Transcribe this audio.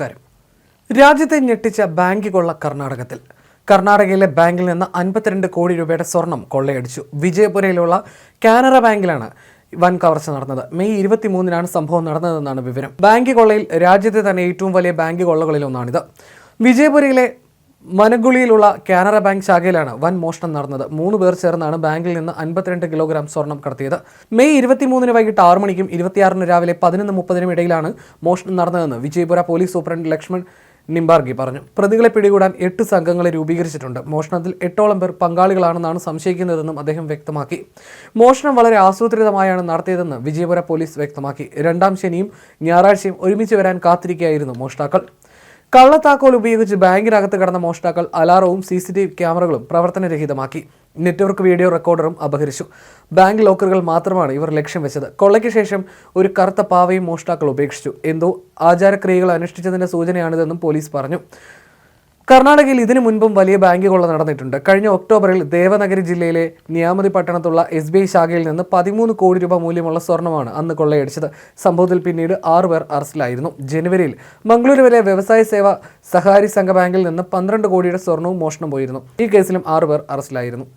നമസ്കാരം. രാജ്യത്തെ ഞെട്ടിച്ച ബാങ്ക് കൊള്ള കർണാടകയിലെ ബാങ്കിൽ നിന്ന് 52 കോടി രൂപയുടെ സ്വർണം കൊള്ളയടിച്ചു. വിജയപുരയിലുള്ള കാനറ ബാങ്കിലാണ് വൻ കവർച്ച നടന്നത്. മെയ് 23-നാണ് സംഭവം നടന്നതെന്നാണ് വിവരം. ബാങ്ക് കൊള്ളയിൽ രാജ്യത്തെ തന്നെ ഏറ്റവും വലിയ ബാങ്ക് കൊള്ളകളിലൊന്നാണിത്. വിജയപുരയിലെ മനഗുളിയിലുള്ള കാനറ ബാങ്ക് ശാഖയിലാണ് വൻ മോഷണം നടന്നത്. 3 പേർ ചേർന്നാണ് ബാങ്കിൽ നിന്ന് 52 കിലോഗ്രാം സ്വർണം കടത്തിയത്. മെയ് 23-ന് വൈകിട്ട് 6 മണിക്കും 26-ന് രാവിലെ 11:30-നും ഇടയിലാണ് മോഷണം നടന്നതെന്ന് വിജയപുര പോലീസ് സൂപ്രണ്ട് ലക്ഷ്മൺ നിംബാർഗി പറഞ്ഞു. പ്രതികളെ പിടികൂടാൻ 8 സംഘങ്ങളെ രൂപീകരിച്ചിട്ടുണ്ട്. മോഷണത്തിൽ 8ഓളം പേർ പങ്കാളികളാണെന്നാണ് സംശയിക്കുന്നതെന്നും അദ്ദേഹം വ്യക്തമാക്കി. മോഷണം വളരെ ആസൂത്രിതമായാണ് നടത്തിയതെന്ന് വിജയപുര പോലീസ് വ്യക്തമാക്കി. 2-ാം ശനിയും ഞായറാഴ്ചയും ഒരുമിച്ച് വരാൻ കാത്തിരിക്കുകയായിരുന്നു മോഷ്ടാക്കൾ. കള്ളത്താക്കോൽ ഉപയോഗിച്ച് ബാങ്കിനകത്ത് കടന്ന മോഷ്ടാക്കൾ അലാറവും CCTV ക്യാമറകളും പ്രവർത്തനരഹിതമാക്കി. നെറ്റ്വർക്ക് വീഡിയോ റെക്കോർഡറും അപഹരിച്ചു. ബാങ്ക് ലോക്കറുകൾ മാത്രമാണ് ഇവർ ലക്ഷ്യം വെച്ചത്. കൊള്ളയ്ക്ക് ശേഷം ഒരു കറുത്ത പാവയും മോഷ്ടാക്കൾ ഉപേക്ഷിച്ചു. എന്തോ ആചാരക്രിയകൾ അനുഷ്ഠിച്ചതിന്റെ സൂചനയാണിതെന്നും പോലീസ് പറഞ്ഞു. കർണാടകയിൽ ഇതിനു മുൻപും വലിയ ബാങ്ക് കൊള്ള നടന്നിട്ടുണ്ട്. കഴിഞ്ഞ ഒക്ടോബറിൽ ദേവനഗരി ജില്ലയിലെ ന്യാമതി പട്ടണത്തുള്ള SBI ശാഖയിൽ നിന്ന് 13 കോടി രൂപ മൂല്യമുള്ള സ്വർണ്ണമാണ് അന്ന് കൊള്ളയടിച്ചത്. സംഭവത്തിൽ പിന്നീട് 6 പേർ അറസ്റ്റിലായിരുന്നു. ജനുവരിയിൽ മംഗളൂരുവിലെ വ്യവസായ സേവ സഹകാരി സംഘ ബാങ്കിൽ നിന്ന് 12 കോടിയുടെ സ്വർണവും മോഷണം പോയിരുന്നു. ഈ കേസിലും 6 പേർ അറസ്റ്റിലായിരുന്നു.